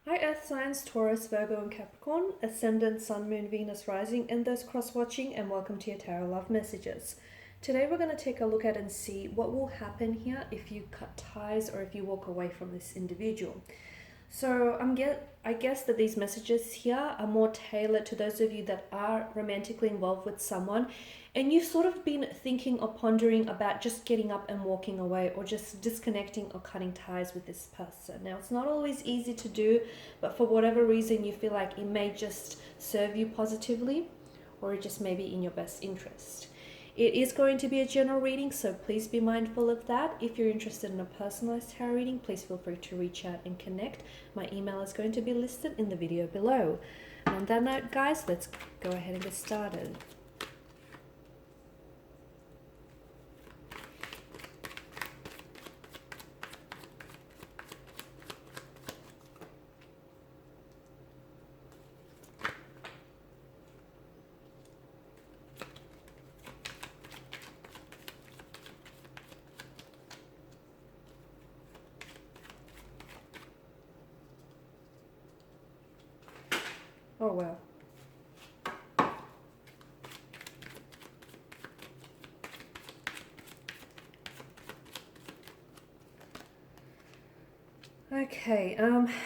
Hi Earth signs Taurus, Virgo and Capricorn, Ascendant, Sun, Moon, Venus, Rising, and those cross-watching, and welcome to your Tarot Love Messages. Today we're going to take a look at and see what will happen here if you cut ties or if you walk away from this individual. So I guess that these messages here are more tailored to those of you that are romantically involved with someone and you've sort of been thinking or pondering about just getting up and walking away or just disconnecting or cutting ties with this person. Now, it's not always easy to do, but for whatever reason you feel like it may just serve you positively or it just may be in your best interest. It is going to be a general reading, so please be mindful of that. If you're interested in a personalized tarot reading, please feel free to reach out and connect. My email is going to be listed in the video below. And on that note, guys, let's go ahead and get started. Oh, well. Okay,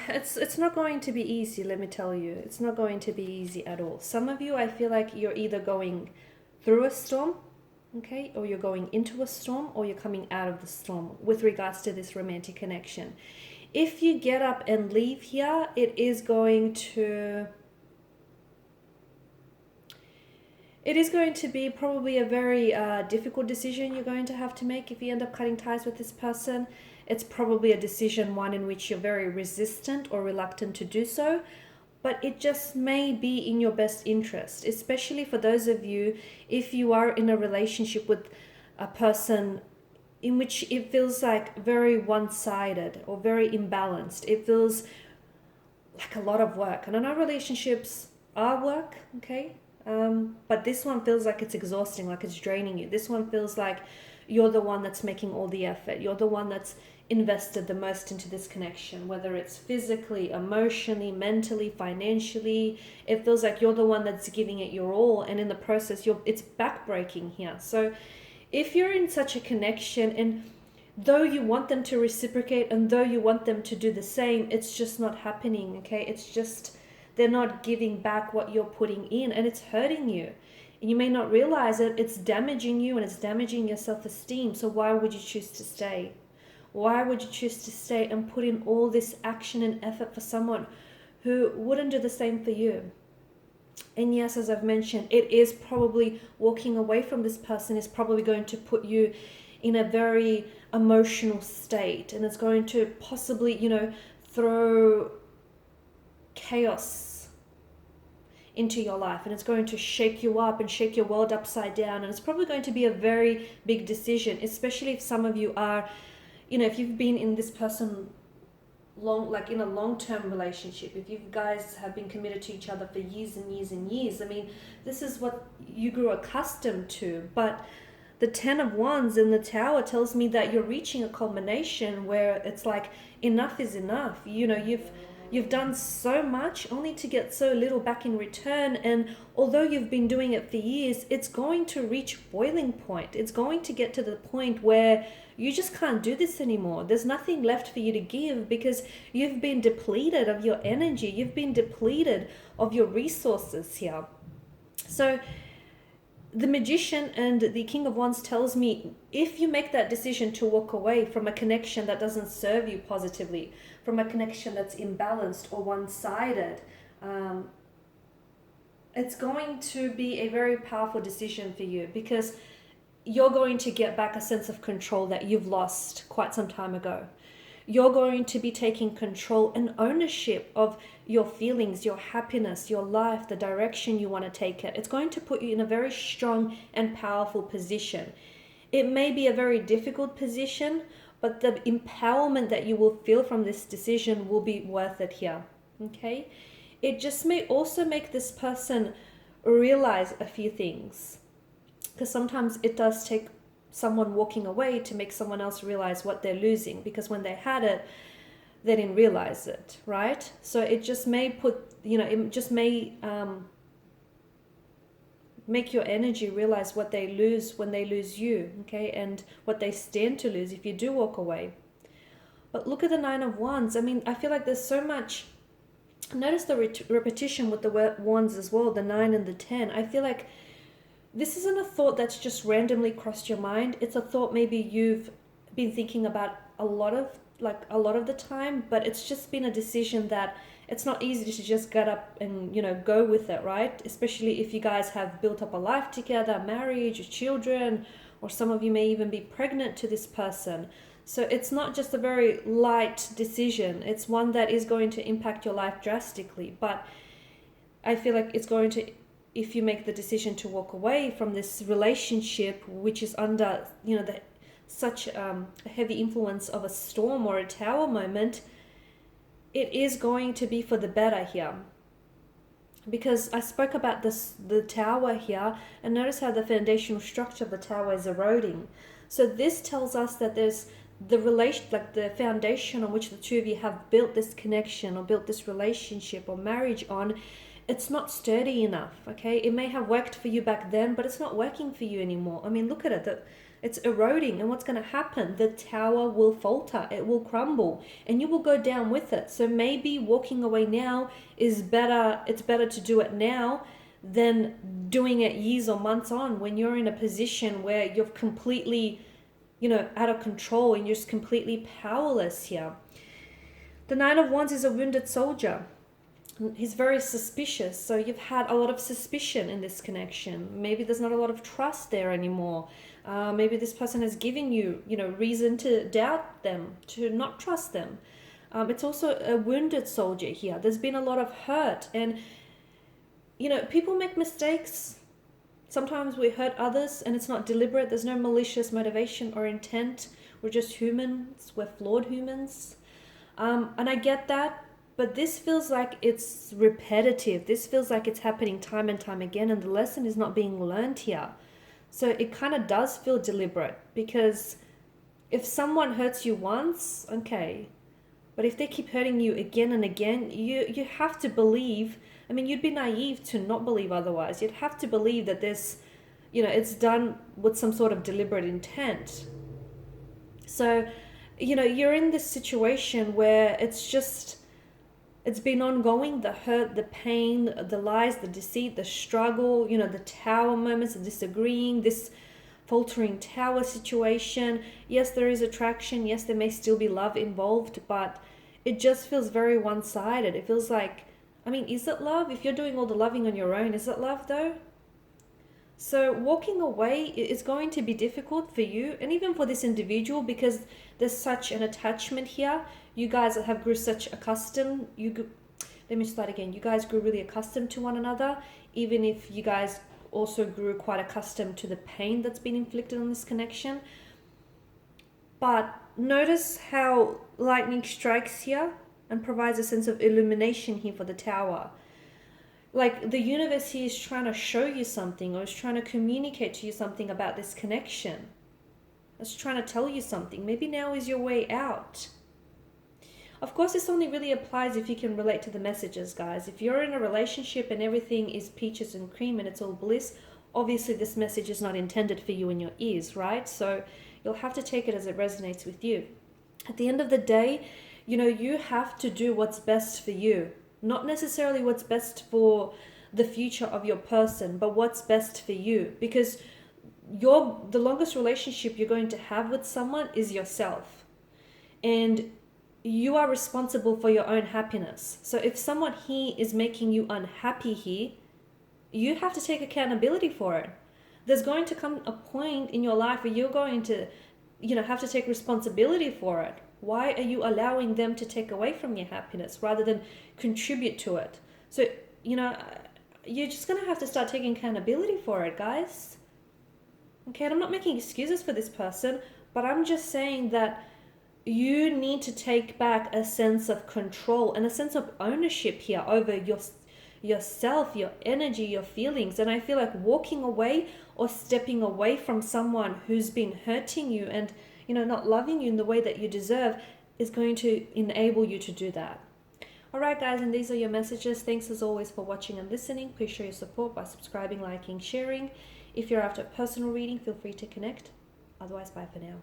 it's not going to be easy, let me tell you. It's not going to be easy at all. Some of you, I feel like you're either going through a storm, okay, or you're going into a storm, or you're coming out of the storm with regards to this romantic connection. If you get up and leave here, it is going to be probably a very difficult decision you're going to have to make if you end up cutting ties with this person. It's probably a decision, one in which you're very resistant or reluctant to do so, but it just may be in your best interest, especially for those of you, if you are in a relationship with a person in which it feels like very one-sided or very imbalanced. It feels like a lot of work. And I know relationships are work, okay? But this one feels like it's exhausting, like it's draining you. This one feels like you're the one that's making all the effort. You're the one that's invested the most into this connection, whether it's physically, emotionally, mentally, financially. It feels like you're the one that's giving it your all, and in the process, it's backbreaking here. So if you're in such a connection, and though you want them to reciprocate and though you want them to do the same, it's just not happening, okay? It's just they're not giving back what you're putting in, and it's hurting you. And you may not realize it, it's damaging you and it's damaging your self-esteem. So why would you choose to stay? Why would you choose to stay and put in all this action and effort for someone who wouldn't do the same for you? And yes, as I've mentioned, it is probably walking away from this person is probably going to put you in a very emotional state, and it's going to possibly, throw chaos into your life, and it's going to shake you up and shake your world upside down, and it's probably going to be a very big decision, especially if some of you are, if you've been in this person like in a long-term relationship, if you guys have been committed to each other for years and years and years. I mean, this is what you grew accustomed to. But the 10 of Wands in the Tower tells me that you're reaching a culmination where it's like enough is enough. You've done so much only to get so little back in return, and although you've been doing it for years, it's going to reach boiling point. It's going to get to the point where you just can't do this anymore. There's nothing left for you to give because you've been depleted of your energy. You've been depleted of your resources here. So the Magician and the King of Wands tells me if you make that decision to walk away from a connection that doesn't serve you positively, from a connection that's imbalanced or one-sided, it's going to be a very powerful decision for you because you're going to get back a sense of control that you've lost quite some time ago. You're going to be taking control and ownership of your feelings, your happiness, your life, the direction you want to take it. It's going to put you in a very strong and powerful position. It may be a very difficult position, but the empowerment that you will feel from this decision will be worth it here, okay? It just may also make this person realize a few things, because sometimes it does take someone walking away to make someone else realize what they're losing, because when they had it, they didn't realize it, right? So it just may it just may make your energy realize what they lose when they lose you, okay, and what they stand to lose if you do walk away. But look at the Nine of Wands. I mean, I feel like there's so much. Notice the repetition with the wands as well, the 9 and the 10. I feel like this isn't a thought that's just randomly crossed your mind. It's a thought maybe you've been thinking about a lot of the time, but it's just been a decision that it's not easy to just get up and, go with it, right? Especially if you guys have built up a life together, marriage, children, or some of you may even be pregnant to this person. So it's not just a very light decision. It's one that is going to impact your life drastically. But I feel like it's going to, if you make the decision to walk away from this relationship, which is under, such a heavy influence of a storm or a tower moment, it is going to be for the better here. Because I spoke about the tower here, and notice how the foundational structure of the tower is eroding. So this tells us that there's the foundation on which the two of you have built this connection or built this relationship or marriage on, it's not sturdy enough, okay? It may have worked for you back then, but it's not working for you anymore. I mean, look at it. It's eroding, and what's going to happen? The tower will falter, it will crumble, and you will go down with it. So maybe walking away now is better. It's better to do it now than doing it years or months on, when you're in a position where you're completely, out of control and you're just completely powerless here. The Nine of Wands is a wounded soldier. He's very suspicious. So you've had a lot of suspicion in this connection. Maybe there's not a lot of trust there anymore. Maybe this person has given you, reason to doubt them, to not trust them. It's also a wounded soldier here. There's been a lot of hurt, and, people make mistakes. Sometimes we hurt others and it's not deliberate. There's no malicious motivation or intent. We're just humans. We're flawed humans. And I get that, but this feels like it's repetitive. This feels like it's happening time and time again, and the lesson is not being learned here. So it kind of does feel deliberate, because if someone hurts you once, okay, but if they keep hurting you again and again, you have to believe. I mean, you'd be naive to not believe otherwise. You'd have to believe that this, it's done with some sort of deliberate intent. So, you're in this situation where it's been ongoing, the hurt, the pain, the lies, the deceit, the struggle, the tower moments, the disagreeing, this faltering tower situation. Yes, there is attraction. Yes, there may still be love involved, but it just feels very one-sided. It feels like, is it love? If you're doing all the loving on your own, is it love though? So walking away is going to be difficult for you, and even for this individual, because there's such an attachment here. You guys have grew such accustomed. Let me start again. You guys grew really accustomed to one another, even if you guys also grew quite accustomed to the pain that's been inflicted on this connection. But notice how lightning strikes here and provides a sense of illumination here for the tower. Like the universe here is trying to show you something, or is trying to communicate to you something about this connection. It's trying to tell you something. Maybe now is your way out. Of course, this only really applies if you can relate to the messages, guys. If you're in a relationship and everything is peaches and cream and it's all bliss, obviously this message is not intended for you in your ears, right? So you'll have to take it as it resonates with you. At the end of the day, you have to do what's best for you. Not necessarily what's best for the future of your person, but what's best for you. Because the longest relationship you're going to have with someone is yourself. And you are responsible for your own happiness. So if someone here is making you unhappy here, you have to take accountability for it. There's going to come a point in your life where you're going to, have to take responsibility for it. Why are you allowing them to take away from your happiness rather than contribute to it? So, you're just going to have to start taking accountability for it, guys. Okay, and I'm not making excuses for this person, but I'm just saying that you need to take back a sense of control and a sense of ownership here over yourself, your energy, your feelings. And I feel like walking away or stepping away from someone who's been hurting you and, not loving you in the way that you deserve, is going to enable you to do that. Alright guys, and these are your messages. Thanks as always for watching and listening. Please show your support by subscribing, liking, sharing. If you're after a personal reading, feel free to connect. Otherwise, bye for now.